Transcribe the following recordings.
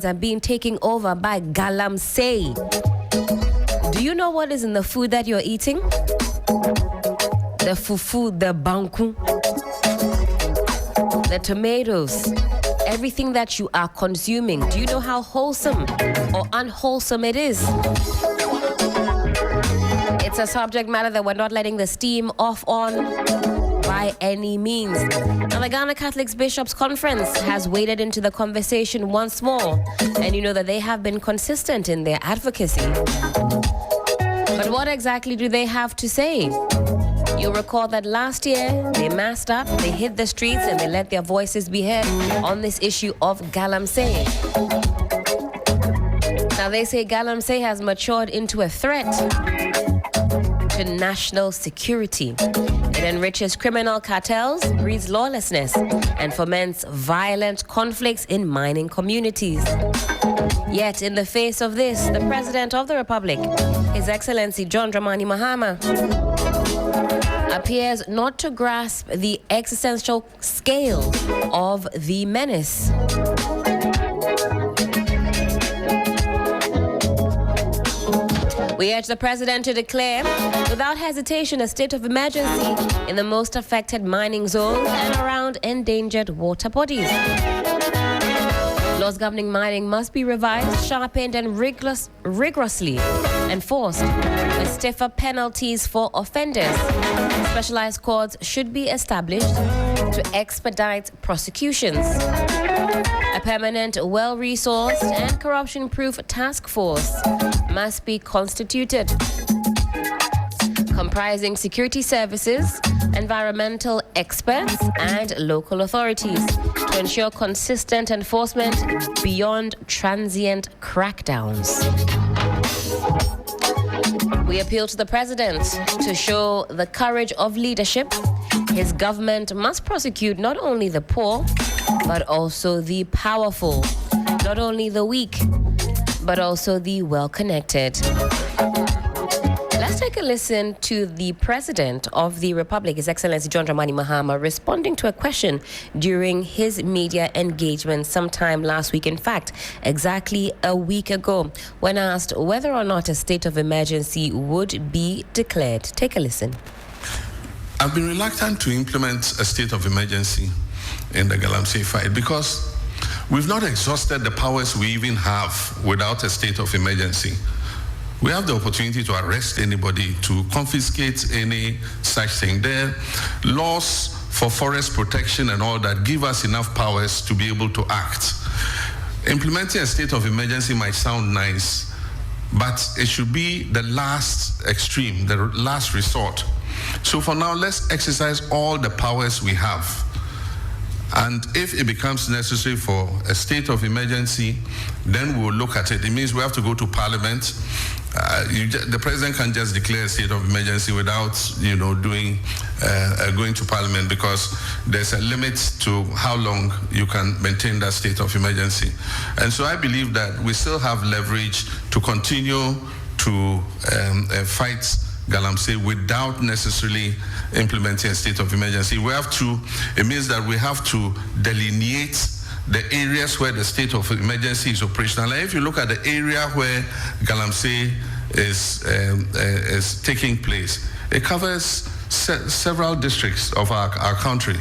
are being taken over by Galamsey. Do you know what is in the food that you're eating? The fufu, the banku, the tomatoes, everything that you are consuming. Do you know how wholesome or unwholesome it is? It's a subject matter that we're not letting the steam off on by any means. Now, the Ghana Catholic Bishops' Conference has waded into the conversation once more, and you know that they have been consistent in their advocacy. But what exactly do they have to say? You'll recall that last year they masked up, they hit the streets, and they let their voices be heard on this issue of Galamsey. Now, they say Galamsey has matured into a threat to national security. It enriches criminal cartels, breeds lawlessness, and foments violent conflicts in mining communities. Yet, in the face of this, the President of the Republic, His Excellency John Dramani Mahama, appears not to grasp the existential scale of the menace. We urge the President to declare, without hesitation, a state of emergency in the most affected mining zones and around endangered water bodies. Laws governing mining must be revised, sharpened, and rigorously enforced, with stiffer penalties for offenders. Specialized courts should be established to expedite prosecutions. A permanent, well-resourced, and corruption-proof task force must be constituted, comprising security services, environmental experts, and local authorities to ensure consistent enforcement beyond transient crackdowns. We appeal to the President to show the courage of leadership. His government must prosecute not only the poor, but also the powerful, not only the weak, but also the well-connected. Let's take a listen to the President of the Republic, His Excellency John Dramani Mahama, responding to a question during his media engagement sometime last week. In fact, exactly a week ago, when asked whether or not a state of emergency would be declared. Take a listen. I've been reluctant to implement a state of emergency in the Galamsey fight because we've not exhausted the powers we even have without a state of emergency. We have the opportunity to arrest anybody, to confiscate any such thing. There are laws for forest protection and all that give us enough powers to be able to act. Implementing a state of emergency might sound nice, but it should be the last extreme, the last resort. So for now, let's exercise all the powers we have. And if it becomes necessary for a state of emergency, then we'll look at it. It means we have to go to Parliament. The President can't just declare a state of emergency without, going to Parliament, because there's a limit to how long you can maintain that state of emergency. And so I believe that we still have leverage to continue to fight Galamsey without necessarily implementing a state of emergency. It means that we have to delineate the areas where the state of emergency is operational. And if you look at the area where Galamsey is taking place, it covers several districts of our country.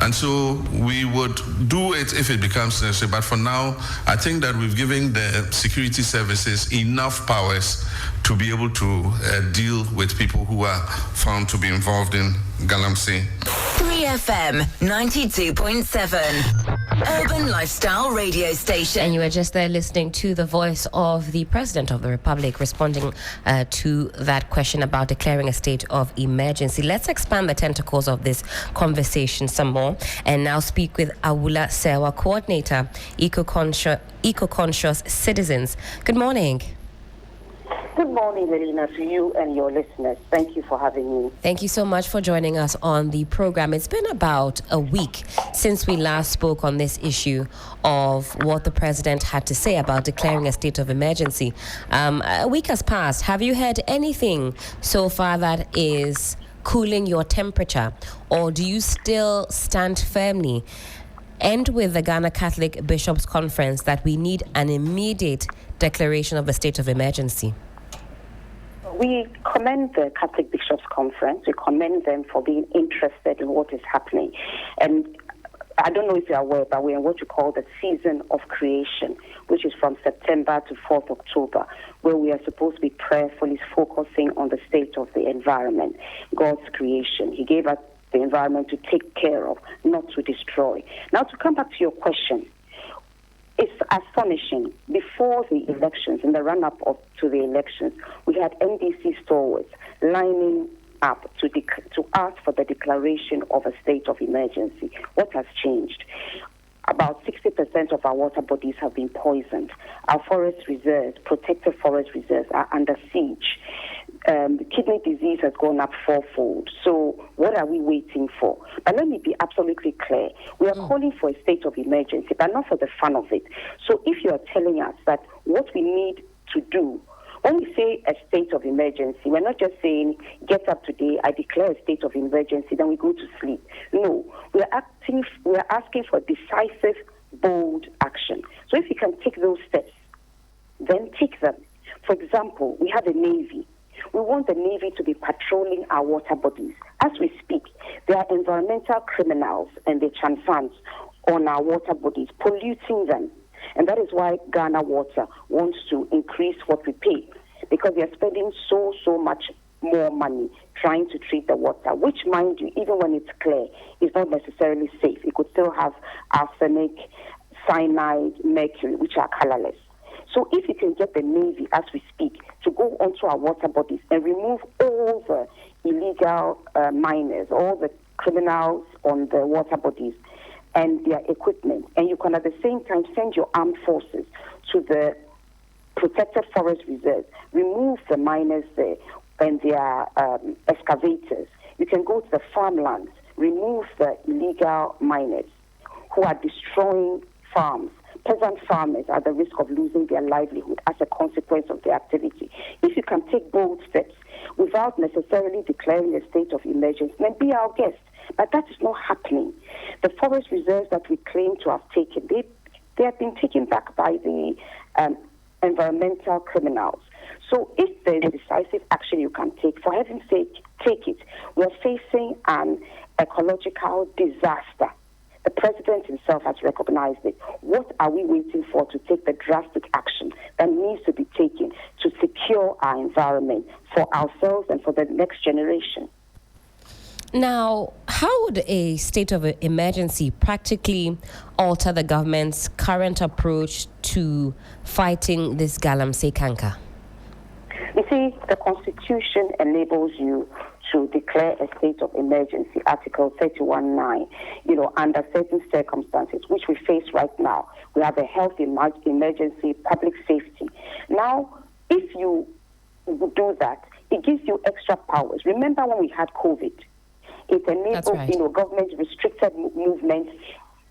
And so we would do it if it becomes necessary. But for now, I think that we've given the security services enough powers to be able to deal with people who are found to be involved in Galamsey. 3FM 92.7. Urban Lifestyle Radio Station. And you were just there listening to the voice of the President of the Republic responding to that question about declaring a state of emergency. Let's expand the tentacles of this conversation some more and now speak with Awula Sewa, Coordinator, Eco-Conscious Citizens. Good morning. Good morning, Elena, to you and your listeners. Thank you for having me. Thank you so much for joining us on the program. It's been about a week since we last spoke on this issue of what the President had to say about declaring a state of emergency. A week has passed. Have you heard anything so far that is cooling your temperature, or do you still stand firmly end with the Ghana Catholic Bishops' Conference that we need an immediate declaration of the state of emergency? We commend the Catholic Bishops' Conference. We commend them for being interested in what is happening. And I don't know if you're aware, but we're in what you call the season of creation, which is from September to 4th October, where we are supposed to be prayerfully focusing on the state of the environment, God's creation. He gave us the environment to take care of, not to destroy. Now, to come back to your question, it's astonishing. Before the elections, in the run-up to the elections, we had NDC stalwarts lining up to ask for the declaration of a state of emergency. What has changed? About 60% of our water bodies have been poisoned. Our forest reserves, protected forest reserves, are under siege. Kidney disease has gone up fourfold. So what are we waiting for? But let me be absolutely clear. We are calling for a state of emergency, but not for the fun of it. So if you are telling us that what we need to do, when we say a state of emergency, we're not just saying, get up today, I declare a state of emergency, then we go to sleep. No, we're asking for decisive, bold action. So if you can take those steps, then take them. For example, we have a Navy. We want the Navy to be patrolling our water bodies. As we speak, there are environmental criminals and the chansans on our water bodies, polluting them. And that is why Ghana Water wants to increase what we pay, because they are spending so much more money trying to treat the water, which, mind you, even when it's clear, is not necessarily safe. It could still have arsenic, cyanide, mercury, which are colorless. So if you can get the Navy, as we speak, to go onto our water bodies and remove all the illegal miners, all the criminals on the water bodies and their equipment, and you can at the same time send your armed forces to the protected forest reserves, remove the miners there and their excavators. You can go to the farmlands, remove the illegal miners who are destroying farms. Peasant farmers are at the risk of losing their livelihood as a consequence of their activity. If you can take bold steps without necessarily declaring a state of emergency, then be our guest. But that is not happening. The forest reserves that we claim to have taken, they have been taken back by the environmental criminals. So if there is decisive action you can take, for heaven's sake, take it. We are facing an ecological disaster. The president himself has recognized it. What are we waiting for to take the drastic action that needs to be taken to secure our environment for ourselves and for the next generation? Now, how would a state of emergency practically alter the government's current approach to fighting this Galamsey canker? You see, the Constitution enables you to declare a state of emergency, Article 31.9, under certain circumstances, which we face right now. We have a health emergency, public safety. Now, if you do that, it gives you extra powers. Remember when we had COVID? It enabled, government restricted movements,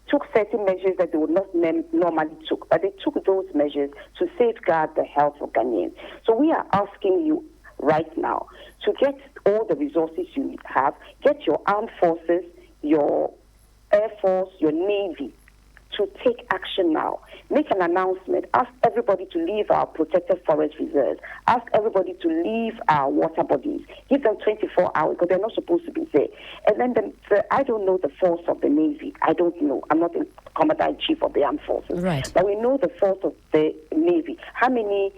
took certain measures that they would not normally took, but they took those measures to safeguard the health of Ghanaians. So we are asking you right now to get all the resources you have, get your armed forces, your Air Force, your Navy, to take action now. Make an announcement. Ask everybody to leave our protected forest reserves. Ask everybody to leave our water bodies. Give them 24 hours because they're not supposed to be there. And then I don't know the force of the Navy. I don't know. I'm not the Commander-in-Chief of the Armed Forces. Right. But we know the force of the Navy. How many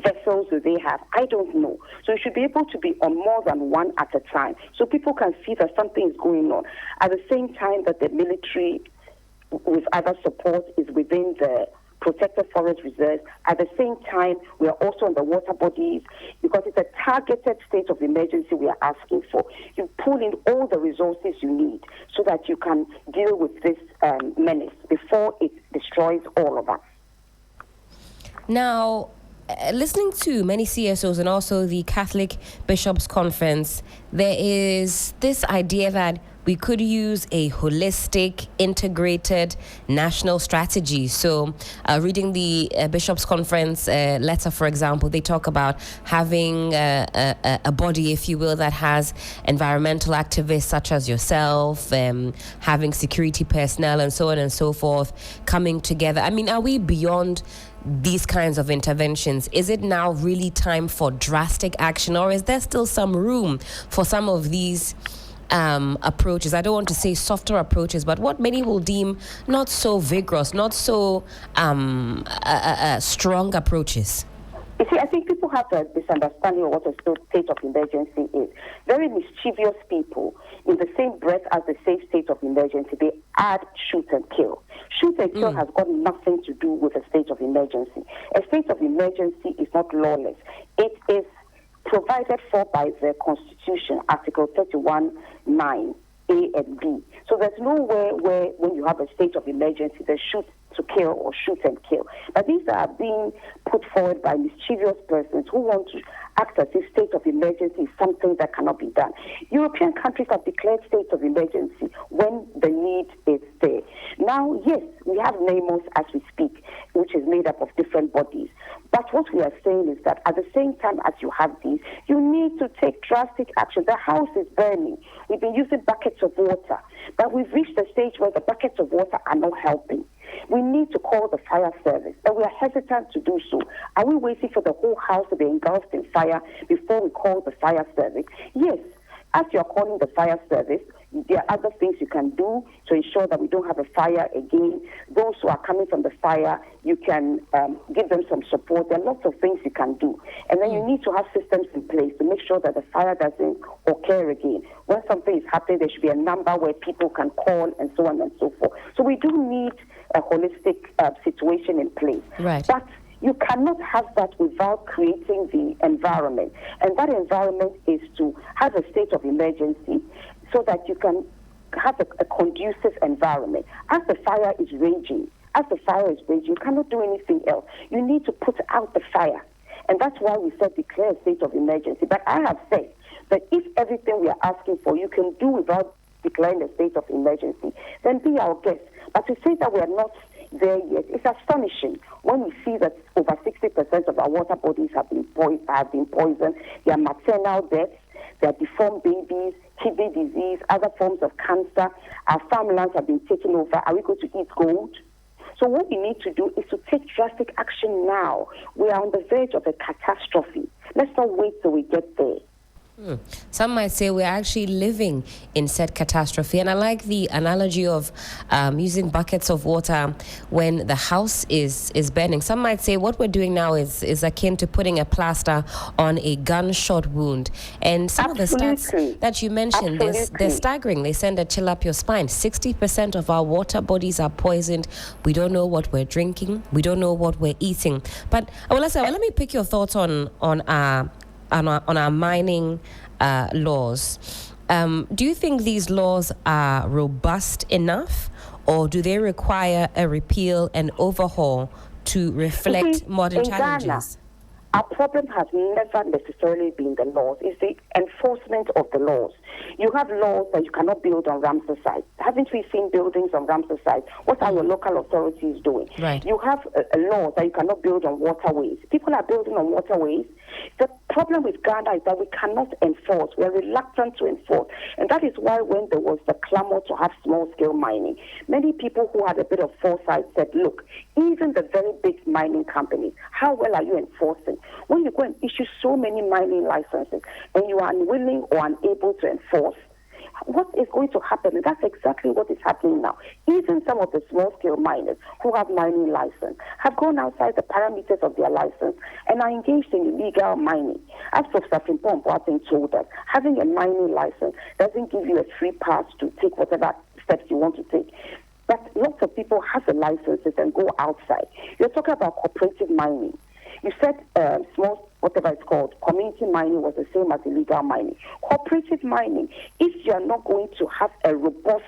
vessels do they have? I don't know. So you should be able to be on more than one at a time so people can see that something is going on. At the same time that the military with other support is within the protected forest reserves. At the same time, we are also on the water bodies because it's a targeted state of emergency we are asking for. You pull in all the resources you need so that you can deal with this menace before it destroys all of us. Now, listening to many CSOs and also the Catholic Bishops' Conference, there is this idea that we could use a holistic, integrated national strategy. So, reading the Bishops' Conference letter, for example, they talk about having a body, if you will, that has environmental activists such as yourself, having security personnel, and so on and so forth, coming together. I mean, are we beyond these kinds of interventions? Is it now really time for drastic action, or is there still some room for some of these approaches? I don't want to say softer approaches, but what many will deem not so vigorous, not so strong approaches. You see, I think people have a misunderstanding of what a state of emergency is. Very mischievous people, in the same breath as the safe state of emergency, they add shoot and kill. Shoot and kill has got nothing to do with a state of emergency. A state of emergency is not lawless. It is provided for by the Constitution, Article 31(9), A and B. So there's nowhere where, when you have a state of emergency, there's shoot to kill or shoot and kill. But these are being put forward by mischievous persons who want to act as if state of emergency is something that cannot be done. European countries have declared state of emergency when the need is there. Now, yes, we have NAMOS as we speak, which is made up of different bodies. But what we are saying is that at the same time as you have these, you need to take drastic action. The house is burning. We've been using buckets of water, but we've reached a stage where the buckets of water are not helping. We need to call the fire service, but we are hesitant to do so. Are we waiting for the whole house to be engulfed in fire before we call the fire service? Yes. As you're calling the fire service, there are other things you can do to ensure that we don't have a fire again. Those who are coming from the fire, you can give them some support. There are lots of things you can do. And then you need to have systems in place to make sure that the fire doesn't occur again. When something is happening, there should be a number where people can call and so on and so forth. So we do need a holistic situation in place. Right. But you cannot have that without creating the environment. And that environment is to have a state of emergency so that you can have a conducive environment. As the fire is raging, you cannot do anything else. You need to put out the fire. And that's why we said declare a state of emergency. But I have said that if everything we are asking for you can do without declaring a state of emergency, then be our guest. But to say that we are not there yet, it's astonishing when we see that over 60% of our water bodies have been poisoned. There are maternal deaths, there are deformed babies, kidney disease, other forms of cancer. Our farmlands have been taken over. Are we going to eat gold? So what we need to do is to take drastic action now. We are on the verge of a catastrophe. Let's not wait till we get there. Some might say we're actually living in said catastrophe. And I like the analogy of using buckets of water when the house is burning. Some might say what we're doing now is akin to putting a plaster on a gunshot wound. And some of the stats that you mentioned, they're staggering. They send a chill up your spine. 60% of our water bodies are poisoned. We don't know what we're drinking. We don't know what we're eating. But let me pick your thoughts on our mining laws. Do you think these laws are robust enough, or do they require a repeal and overhaul to reflect modern challenges? Ghana, our problem has never necessarily been the laws. It's the enforcement of the laws. You have laws that you cannot build on Ramsar sites. Haven't we seen buildings on Ramsar sites? What are your local authorities doing? Right. You have a law that you cannot build on waterways. People are building on waterways. The problem with Ghana is that we cannot enforce. We're reluctant to enforce. And that is why when there was the clamor to have small-scale mining, many people who had a bit of foresight said, look, even the very big mining companies, how well are you enforcing? When you go and issue so many mining licenses and you are unwilling or unable to enforce, what is going to happen? And that's exactly what is happening now. Even some of the small-scale miners who have mining license have gone outside the parameters of their license and are engaged in illegal mining. As Professor Frimpong Boateng told us, having a mining license doesn't give you a free pass to take whatever steps you want to take. But lots of people have the licenses and go outside. You're talking about cooperative mining. You said small, whatever it's called, community mining was the same as illegal mining. Cooperative mining, if you are not going to have a robust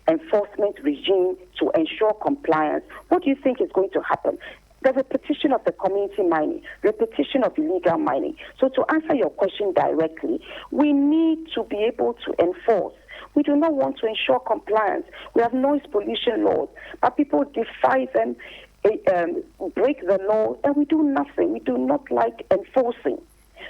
enforcement regime to ensure compliance, what do you think is going to happen? the repetition of the community mining, repetition of illegal mining. So to answer your question directly, we need to be able to enforce. We do not want to ensure compliance. We have noise pollution laws, but people defy them, break the law, and we do nothing. We do not like enforcing.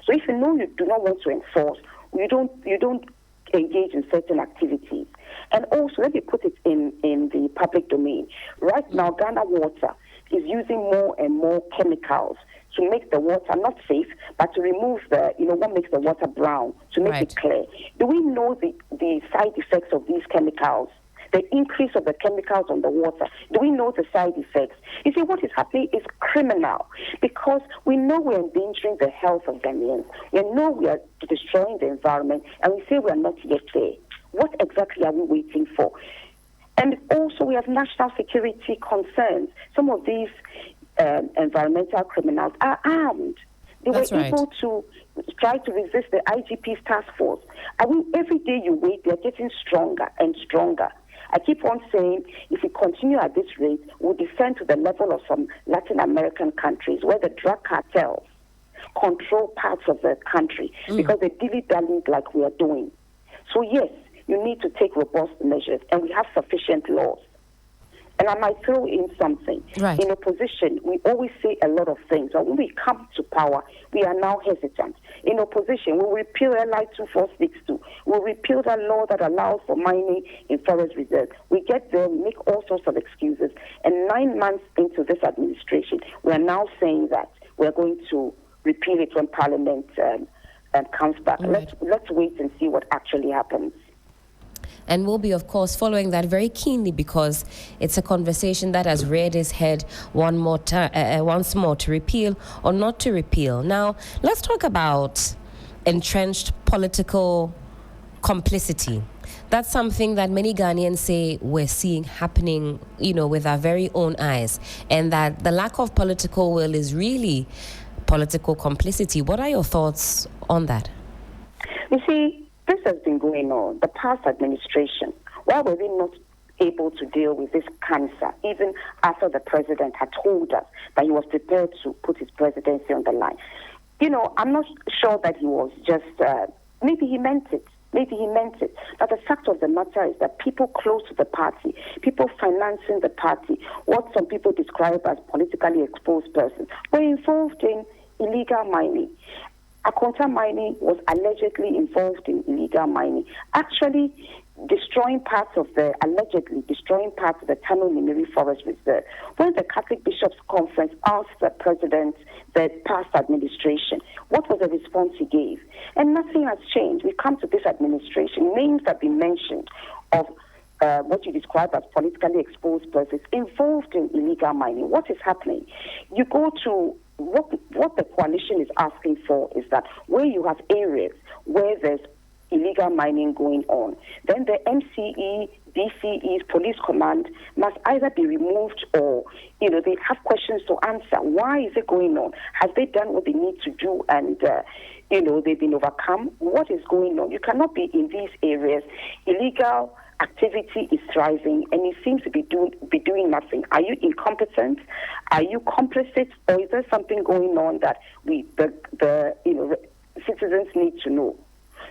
So if you know you do not want to enforce, you don't engage in certain activities. And also, let me put it in the public domain. Right now, Ghana Water is using more and more chemicals to make the water not safe, but to remove what makes the water brown, to make it clear. Do we know the side effects of these chemicals? The increase of the chemicals on the water. Do we know the side effects? You see, what is happening is criminal, because we know we're endangering the health of Ghanaians. We know we are destroying the environment, and we say we are not yet there. What exactly are we waiting for? And also, we have national security concerns. Some of these environmental criminals are armed. They were able to try to resist the IGP's task force. Every day you wait, they're getting stronger and stronger. I keep on saying, if we continue at this rate, we'll descend to the level of some Latin American countries where the drug cartels control parts of the country because they dilly-dally like we are doing. So yes, you need to take robust measures, and we have sufficient laws. And I might throw in something. Right. In opposition, we always say a lot of things. But when we come to power, we are now hesitant. In opposition, we will repeal LI 2462. We'll repeal the law that allows for mining in forest reserves. We get there, we make all sorts of excuses. And 9 months into this administration, we are now saying that we're going to repeal it when Parliament comes back. Right. Let's wait and see what actually happens. And we'll be, of course, following that very keenly, because it's a conversation that has reared its head once more, to repeal or not to repeal. Now, let's talk about entrenched political complicity. That's something that many Ghanaians say we're seeing happening, with our very own eyes, and that the lack of political will is really political complicity. What are your thoughts on that? You see, this has been going on. The past administration, why were they not able to deal with this cancer, even after the president had told us that he was prepared to put his presidency on the line? I'm not sure that he was just, maybe he meant it. But the fact of the matter is that people close to the party, people financing the party, what some people describe as politically exposed persons, were involved in illegal mining. Akonta Mining was allegedly involved in illegal mining, actually destroying parts of the Tano Nimiri Forest Reserve. When the Catholic Bishops' Conference asked the president, the past administration, what was the response he gave? And nothing has changed. We come to this administration, names have been mentioned of what you describe as politically exposed persons involved in illegal mining. What is happening? You go to what the coalition is asking for is that where you have areas where there's illegal mining going on, then the MCE, DCE's police command must either be removed or, they have questions to answer. Why is it going on? Have they done what they need to do and, they've been overcome? What is going on? You cannot be in these areas. Illegal activity is thriving, and it seems to be doing nothing. Are you incompetent? Are you complicit, or is there something going on that the citizens need to know?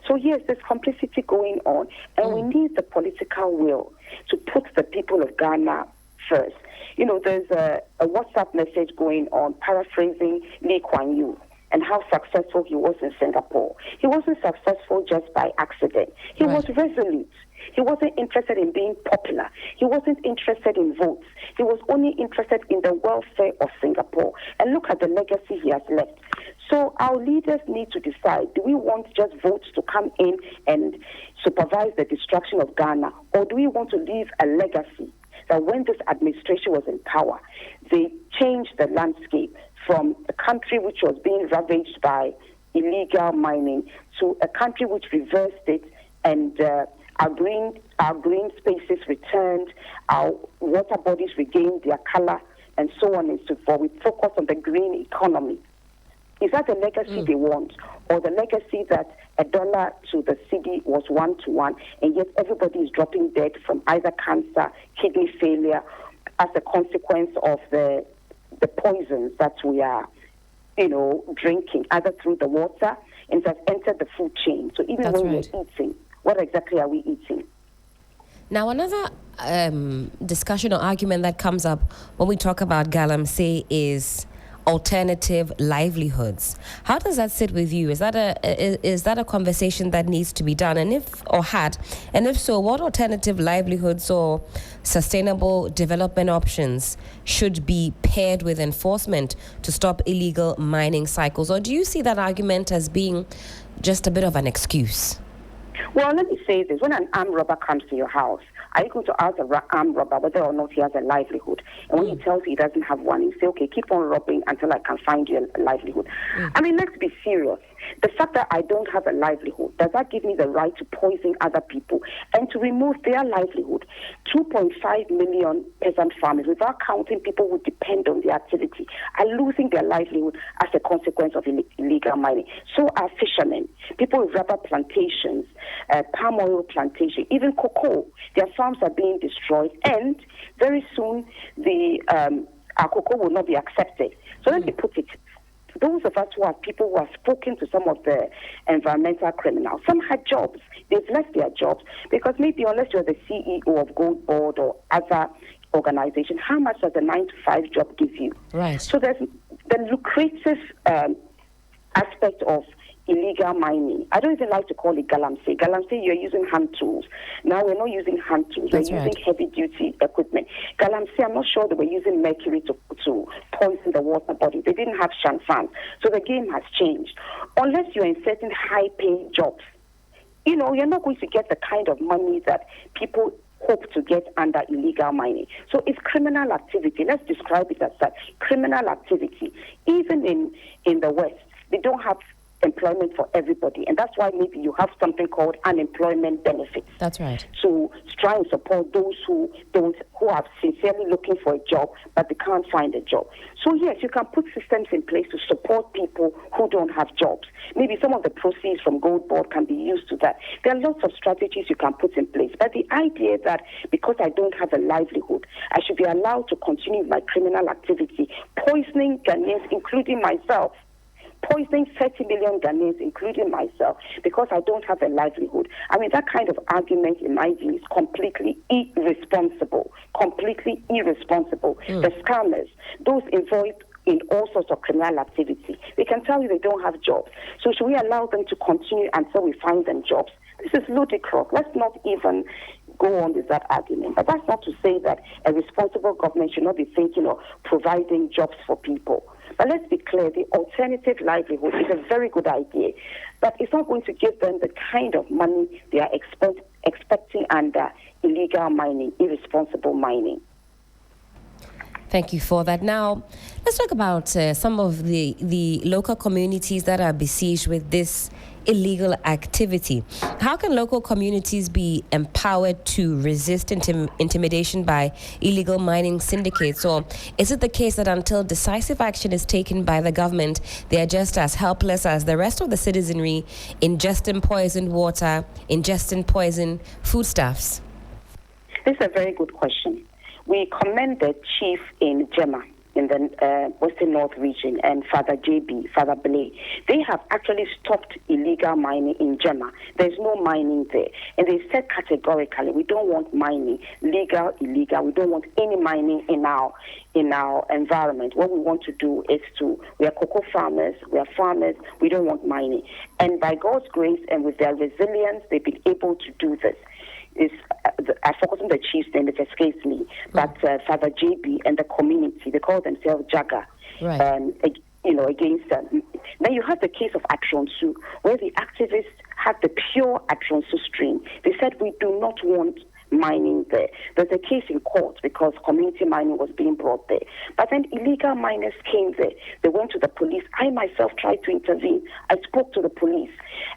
So yes, there's complicity going on, and we need the political will to put the people of Ghana first. There's a WhatsApp message going on paraphrasing Lee Kuan Yew and how successful he was in Singapore. He wasn't successful just by accident. He was resolute. He wasn't interested in being popular. He wasn't interested in votes. He was only interested in the welfare of Singapore. And look at the legacy he has left. So our leaders need to decide, do we want just votes to come in and supervise the destruction of Ghana, or do we want to leave a legacy that when this administration was in power, they changed the landscape from a country which was being ravaged by illegal mining to a country which reversed it, and our green spaces returned, our water bodies regained their color, and so on and so forth. We focus on the green economy. Is that the legacy they want? Or the legacy that $1 to the cedi was 1-to-1, and yet everybody is dropping dead from either cancer, kidney failure, as a consequence of the the poisons that we are, drinking, either through the water, and it has entered the food chain. So even when we're eating, what exactly are we eating? Now, another discussion or argument that comes up when we talk about Galamsey is alternative livelihoods. How does that sit with you? Is that a conversation that needs to be done? And if so, what alternative livelihoods or sustainable development options should be paired with enforcement to stop illegal mining cycles? Or do you see that argument as being just a bit of an excuse? Well, let me say this. When an armed robber comes to your house, are you going to ask an armed robber whether or not he has a livelihood? And when he tells you he doesn't have one, you say, okay, keep on robbing until I can find you a livelihood. I mean, let's be serious. The fact that I don't have a livelihood, does that give me the right to poison other people and to remove their livelihood? 2.5 million peasant farmers, without counting people who depend on the activity, are losing their livelihood as a consequence of illegal mining. So are fishermen, people with rubber plantations, palm oil plantation, even cocoa. Their farms are being destroyed, and very soon our cocoa will not be accepted. So let me put it. Those of us who are people who have spoken to some of the environmental criminals, some had jobs. They've left their jobs because maybe unless you're the CEO of Gold Board or other organization, how much does a 9-to-5 job give you? Right. So there's the lucrative aspect of illegal mining. I don't even like to call it Galamsey. Galamsey, you're using hand tools. Now we're not using hand tools. We're using heavy-duty equipment. Galamsey, I'm not sure they were using mercury to poison the water body. They didn't have shanfan. So the game has changed. Unless you're in certain high-paying jobs, you're not going to get the kind of money that people hope to get under illegal mining. So it's criminal activity. Let's describe it as that. Criminal activity. Even in the West, they don't have employment for everybody, and that's why maybe you have something called unemployment benefits. That's right. So try and support those who are sincerely looking for a job but they can't find a job. So yes, you can put systems in place to support people who don't have jobs. Maybe some of the proceeds from Gold Board can be used to that. There are lots of strategies you can put in place, but the idea that because I don't have a livelihood, I should be allowed to continue my criminal activity, poisoning Ghanaians, including myself, poisoning 30 million Ghanaians, including myself, because I don't have a livelihood. I mean, that kind of argument, in my view, is completely irresponsible. Completely irresponsible. The scammers, those involved in all sorts of criminal activity, they can tell you they don't have jobs. So should we allow them to continue until we find them jobs? This is ludicrous. Let's not even go on with that argument. But that's not to say that a responsible government should not be thinking of providing jobs for people. But let's be clear, the alternative livelihood is a very good idea, but it's not going to give them the kind of money they are expecting under illegal mining, irresponsible mining. Thank you for that. Now, let's talk about some of the local communities that are besieged with this illegal activity. How can local communities be empowered to resist intimidation by illegal mining syndicates? Or is it the case that until decisive action is taken by the government, they are just as helpless as the rest of the citizenry, ingesting poisoned water, ingesting poisoned foodstuffs? This is a very good question. We commend the chief in Gemma, in the Western North region, and Father JB, Father Blay. They have actually stopped illegal mining in Gemma. There's no mining there. And they said categorically, we don't want mining, legal, illegal. We don't want any mining in our environment. What we want to do is we are cocoa farmers, we are farmers, we don't want mining. And by God's grace and with their resilience, they've been able to do this. I've forgotten the chief's name, it escapes me, but Father JB and the community, they call themselves Jaga, right. Against them. Then you have the case of Atronsu, where the activists had the pure Atronsu stream. They said, we do not want mining there. There's a case in court because community mining was being brought there. But then illegal miners came there. They went to the police. I myself tried to intervene. I spoke to the police,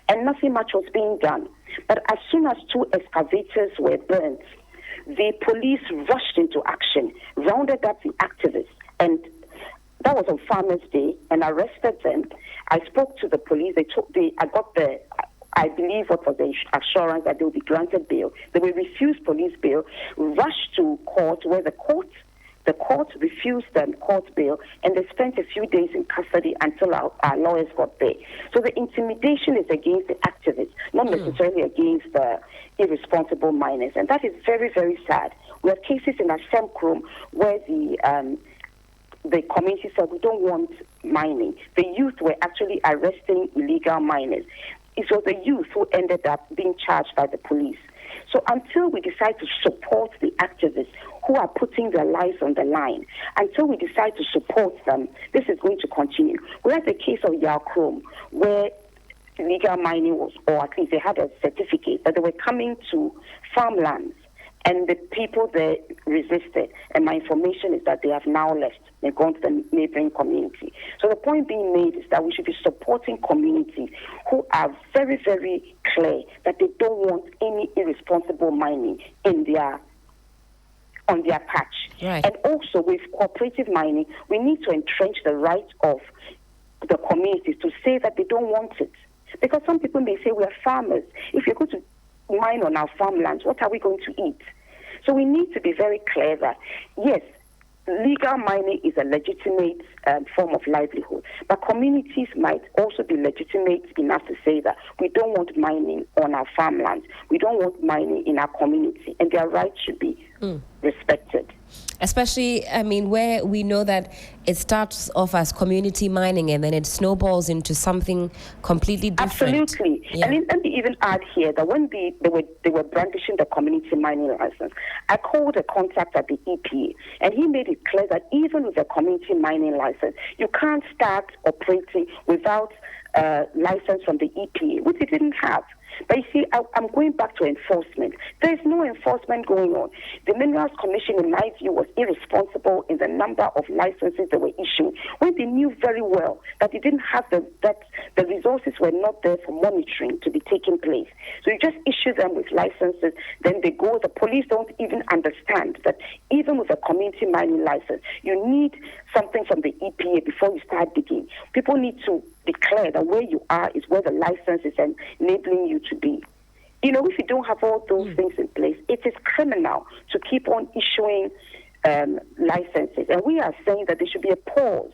and nothing much was being done. But as soon as 2 excavators were burnt, the police rushed into action, rounded up the activists, and that was on Farmers' Day, and arrested them. I spoke to the police. I believe what was the assurance that they would be granted bail. They will refuse police bail, rush to court, where the court The court refused them court bail, and they spent a few days in custody until our lawyers got there. So the intimidation is against the activists, not necessarily against the irresponsible miners, and that is very, very sad. We have cases in Asemkrom where the community said we don't want mining. The youth were actually arresting illegal miners. It was the youth who ended up being charged by the police. So until we decide to support the activists who are putting their lives on the line, until we decide to support them, this is going to continue. We had the case of Yalkrom, where illegal mining was, or at least they had a certificate, but they were coming to farmlands, and the people there resisted. And my information is that they have now left. They've gone to the neighboring community. So the point being made is that we should be supporting communities who are very, very clear that they don't want any irresponsible mining on their patch. Right. And also with cooperative mining, we need to entrench the right of the communities to say that they don't want it. Because some people may say we are farmers. If you're going to mine on our farmlands, what are we going to eat? So we need to be very clear that, yes, legal mining is a legitimate form of livelihood, but communities might also be legitimate enough to say that we don't want mining on our farmlands, we don't want mining in our community, and their rights should be respected. Especially, I mean, where we know that it starts off as community mining and then it snowballs into something completely different. Absolutely. Yeah. And let me even add here that when they were brandishing the community mining license, I called a contact at the EPA, and he made it clear that even with the community mining license, you can't start operating without a license from the EPA, which he didn't have. But you see, I'm going back to enforcement. There is no enforcement going on. The Minerals Commission, in my view, was irresponsible in the number of licenses they were issuing when they knew very well that they didn't have that the resources were not there for monitoring to be taking place. So you just issue them with licenses, then they go. The police don't even understand that even with a community mining license, you need something from the EPA before you start digging. People need to declare that where you are is where the license is enabling you to be. You know, if you don't have all those things in place, it is criminal to keep on issuing licenses. And we are saying that there should be a pause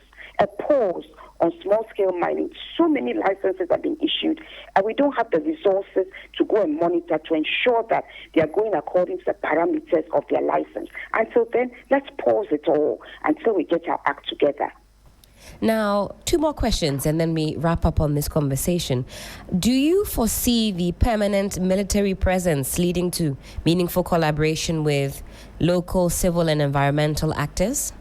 on small-scale mining. So many licenses are being issued, and we don't have the resources to go and monitor to ensure that they are going according to the parameters of their license. Until then, let's pause it all until we get our act together. Now, 2 more questions and then we wrap up on this conversation. Do you foresee the permanent military presence leading to meaningful collaboration with local civil and environmental actors?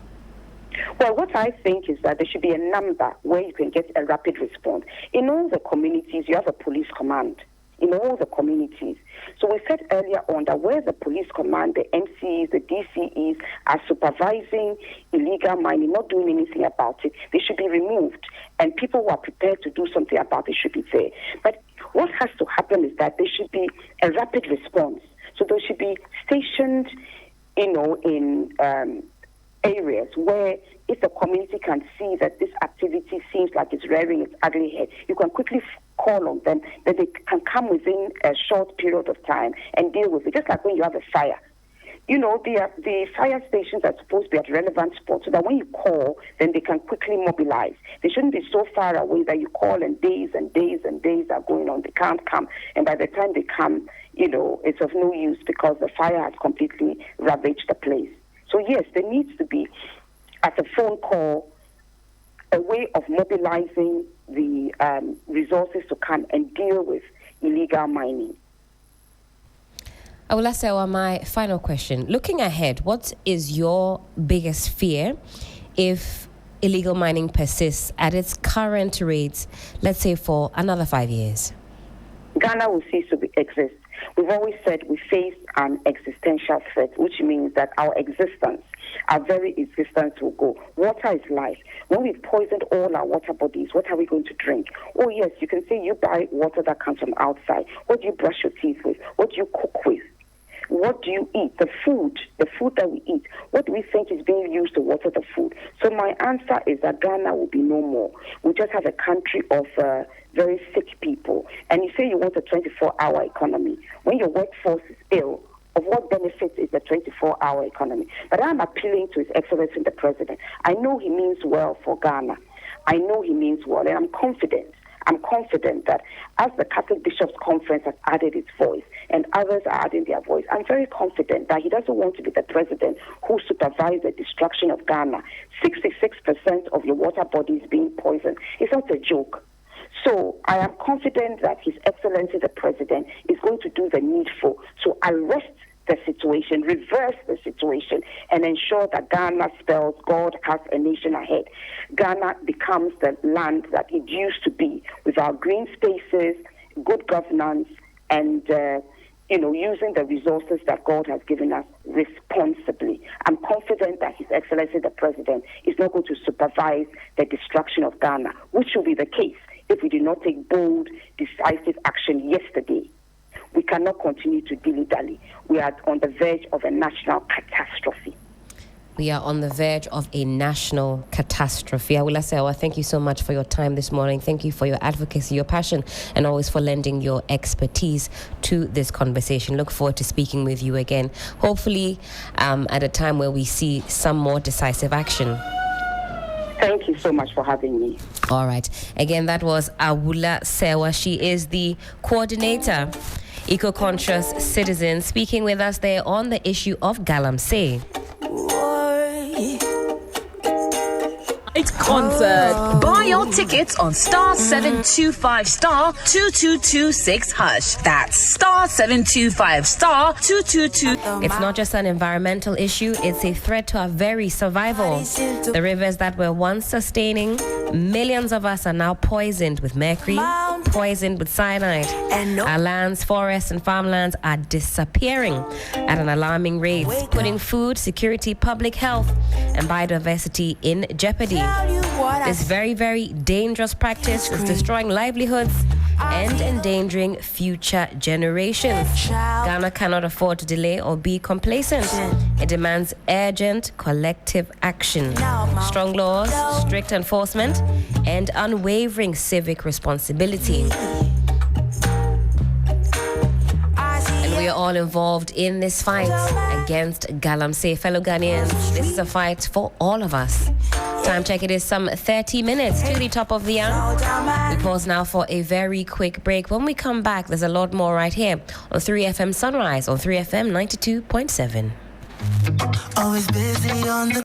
Well, what I think is that there should be a number where you can get a rapid response. In all the communities, you have a police command. In all the communities. So we said earlier on that where the police command, the MCs, the DCEs are supervising illegal mining, not doing anything about it, they should be removed. And people who are prepared to do something about it should be there. But what has to happen is that there should be a rapid response. So they should be stationed, in areas where if the community can see that this activity seems like it's rearing its ugly head, you can quickly call on them, that they can come within a short period of time and deal with it, just like when you have a fire. You know, the fire stations are supposed to be at relevant spots so that when you call, then they can quickly mobilize. They shouldn't be so far away that you call and days and days and days are going on. They can't come. And by the time they come, it's of no use because the fire has completely ravaged the place. So yes, there needs to be, at a phone call, a way of mobilizing the resources to come and deal with illegal mining. Awolasewa, my final question. Looking ahead, what is your biggest fear if illegal mining persists at its current rates, let's say for another 5 years? Ghana will cease to exist. We've always said we face an existential threat, which means that our existence, our very existence will go. Water is life. When we've poisoned all our water bodies, what are we going to drink? Oh, yes, you can say you buy water that comes from outside. What do you brush your teeth with? What do you cook with? What do you eat? The food that we eat, what do we think is being used to water the food? So my answer is that Ghana will be no more. We just have a country of very sick people. And you say you want a 24-hour economy. When your workforce is ill of what benefits is the 24-hour economy. But I'm appealing to His Excellency the President. I know he means well for Ghana. I know he means well, and I'm confident that as the Catholic Bishops' Conference has added its voice and others are adding their voice, I'm very confident that he doesn't want to be the president who supervised the destruction of Ghana. 66% of your water bodies being poisoned. It's not a joke. So I am confident that His Excellency the President is going to do the needful to arrest the situation, reverse the situation, and ensure that Ghana spells God has a nation ahead. Ghana becomes the land that it used to be, with our green spaces, good governance, and using the resources that God has given us responsibly. I'm confident that His Excellency the President is not going to supervise the destruction of Ghana, which will be the case if we did not take bold, decisive action yesterday. We cannot continue to dilly-dally. We are on the verge of a national catastrophe. We are on the verge of a national catastrophe. Awula Sewa, thank you so much for your time this morning. Thank you for your advocacy, your passion, and always for lending your expertise to this conversation. Look forward to speaking with you again, hopefully at a time where we see some more decisive action. Thank you so much for having me. All right. Again, that was Awula Sewa. She is the coordinator, Eco-Conscious Citizens, speaking with us there on the issue of Galamsey. Concert. Buy your tickets on *725*2226#. That's *725*2226. It's not just an environmental issue, it's a threat to our very survival. The rivers that were once sustaining millions of us are now poisoned with mercury, poisoned with cyanide. Our lands, forests, and farmlands are disappearing at an alarming rate, putting food security, public health, and biodiversity in jeopardy. This very, very dangerous practice is destroying livelihoods and endangering future generations. Ghana cannot afford to delay or be complacent. It demands urgent collective action, strong laws, strict enforcement, and unwavering civic responsibility. And we are all involved in this fight against Galamsey. Fellow Ghanaians, this is a fight for all of us. Time check, it is some 30 minutes to the top of the hour. We pause now for a very quick break. When we come back, there's a lot more right here on 3FM Sunrise on 3FM 92.7. Always busy on the